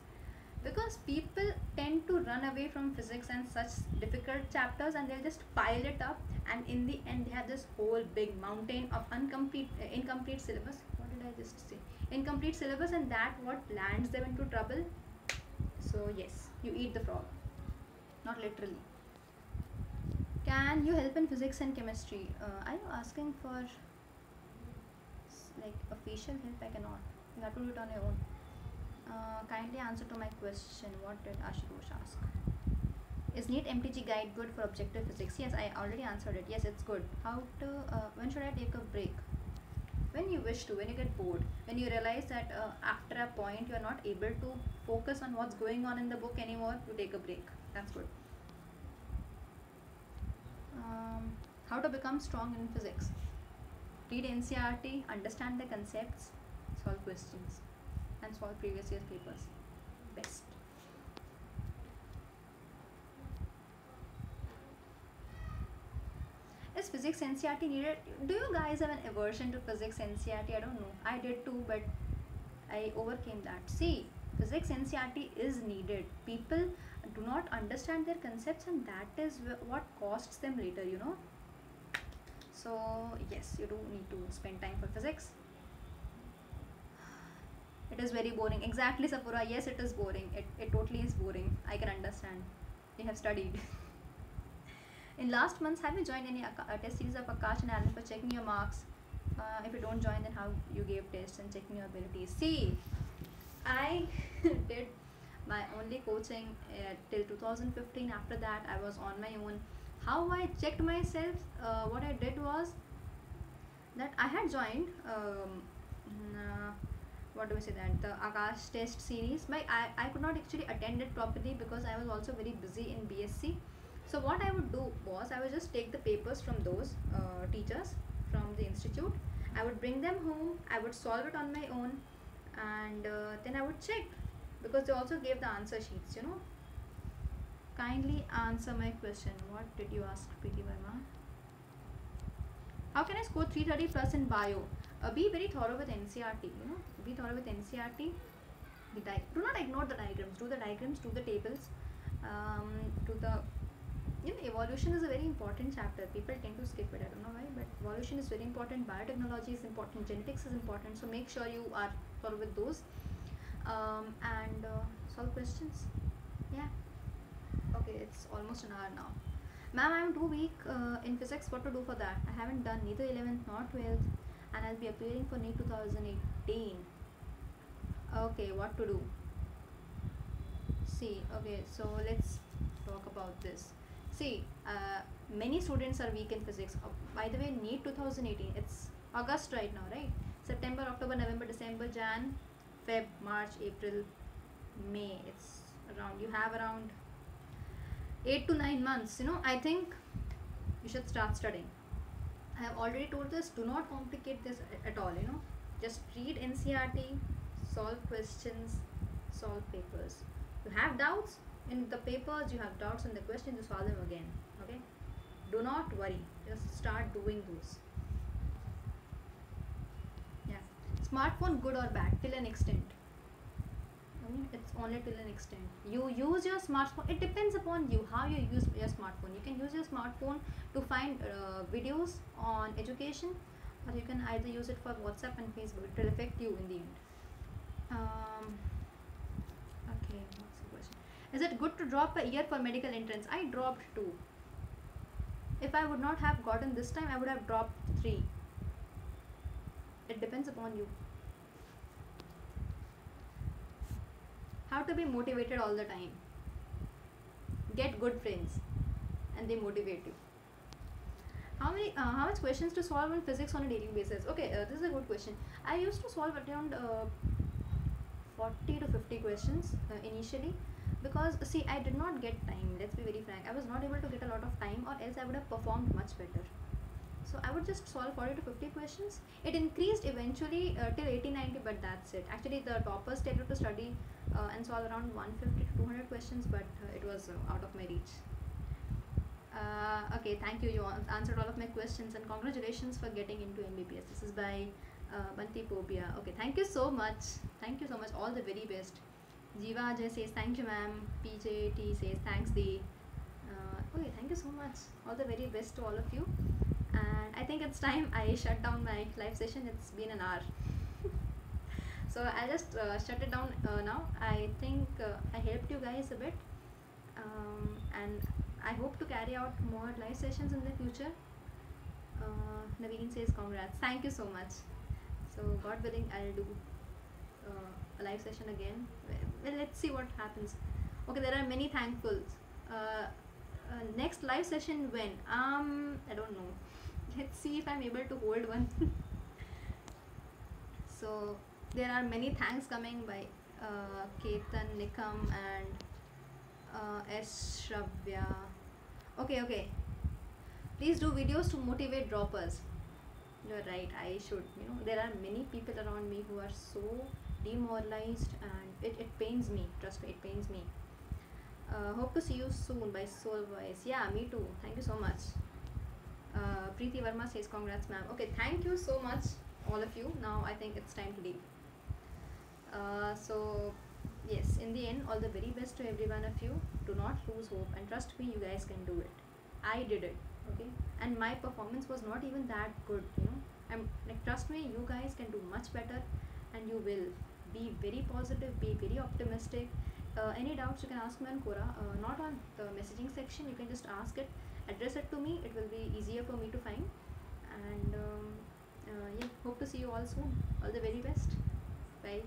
Because people tend to run away from physics and such difficult chapters, and they'll just pile it up, and in the end they have this whole big mountain of incomplete syllabus. What did I just say? Incomplete syllabus, and that what lands them into trouble. So yes, you eat the frog, not literally. Can you help in physics and chemistry? Are you asking for like official help? I cannot. You have to do it on your own. Kindly answer to my question. What did Ashutosh ask? Is NEET MTG guide good for objective physics? Yes, I already answered it. Yes, it's good. How to? When should I take a break? When you wish to. When you get bored. When you realize that after a point you are not able to focus on what's going on in the book anymore, you take a break. That's good. How to become strong in physics? Read NCERT, understand the concepts, solve questions, and solve previous year papers. Best. Is physics NCERT needed? Do you guys have an aversion to physics NCERT? I don't know. I did too, but I overcame that. See, physics NCERT is needed. People do not understand their concepts, and that is what costs them later, you know. So yes, you do need to spend time for physics. It is very boring. Exactly, Sapura. Yes, it is boring. It totally is boring. I can understand. You have studied. In last months, have you joined any test series of Akash and Alan for checking your marks? If you don't join, then how you gave tests and checking your abilities? See, I did my only coaching till 2015. After that, I was on my own. How I checked myself? What I did was that I had joined. What do we say that the Akash test series, but I could not actually attend it properly because I was also very busy in BSc. So what I would do was I would just take the papers from those teachers from the institute. I would bring them home, I would solve it on my own, and then I would check, because they also gave the answer sheets, you know. Kindly answer my question. What did you ask, Preeti Verma? How can I score 330 plus in bio? Be very thorough with NCERT, you know. Be thorough with NCERT. Do not ignore the diagrams. Do the diagrams, do the tables. Do the, you know, evolution is a very important chapter. People tend to skip it. I don't know why, but evolution is very important. Biotechnology is important. Genetics is important. So make sure you are thorough with those. And solve questions. Yeah. Okay, it's almost an hour now. Ma'am, I'm too weak in physics. What to do for that? I haven't done neither 11th nor 12th, and I'll be appearing for NEET 2018. Okay, what to do? See, okay, so let's talk about this. See, many students are weak in physics. By the way, NEET 2018, it's August right now, right? September, October, November, December, Jan, Feb, March, April, May. It's around, you have around 8 to 9 months. You know, I think you should start studying. I have already told this. Do not complicate this at all, you know. Just read NCERT, solve questions, solve papers. You have doubts in the papers, you have doubts in the questions, you solve them again. Okay, do not worry, just start doing those. Yeah, smartphone good or bad? Till an extent. I mean, it's only till an extent. You use your smartphone, it depends upon you how you use your smartphone. You can use your smartphone to find videos on education, or you can either use it for WhatsApp and Facebook. It will affect you in the end. Okay, what's the question? Is it good to drop a year for medical entrance? I dropped 2. If I would not have gotten this time, I would have dropped 3. it depends upon you. How to be motivated all the time? Get good friends and they motivate you. How much questions to solve in physics on a daily basis? Okay, this is a good question. I used to solve around 40 to 50 questions initially, because see, I did not get time. Let's be very frank. I was not able to get a lot of time, or else I would have performed much better. So I would just solve 40 to 50 questions. It increased eventually till 80 90, but that's it. Actually, the toppers tell you to study and solve around 150 to 200 questions, but it was out of my reach. Okay, thank you. You answered all of my questions, and congratulations for getting into MBBS. This is by Banti Pobia. Okay, thank you so much. Thank you so much. All the very best. Jiva Ajay says thank you, ma'am. PJT says thanks, Dee. Okay, thank you so much. All the very best to all of you. And I think it's time I shut down my live session. It's been an hour. So I'll just shut it down now. I think I helped you guys a bit. And I hope to carry out more live sessions in the future. Naveen says congrats. Thank you so much. So God willing, I'll do a live session again. Well, let's see what happens. Okay, there are many thankfuls. Next live session when? I don't know. Let's see if I'm able to hold one. So there are many thanks coming by Ketan, Nikam, and S. Shravya. Okay. Please do videos to motivate droppers. You're right, I should. There are many people around me who are so demoralized, and it pains me. Trust me, it pains me. Hope to see you soon by Soul Voice. Yeah, me too. Thank you so much. Preeti Verma says congrats, ma'am. Okay, thank you so much, all of you. Now I think it's time to leave. So yes, in the end, all the very best to every one of you. Do not lose hope, and trust me, you guys can do it. I did it, okay? And my performance was not even that good. I'm like, trust me, you guys can do much better, and you will. Be very positive, be very optimistic. Any doubts you can ask me on Quora, not on the messaging section. You can just ask it, address it to me. It will be easier for me to find. And yeah, hope to see you all soon. All the very best. Bye.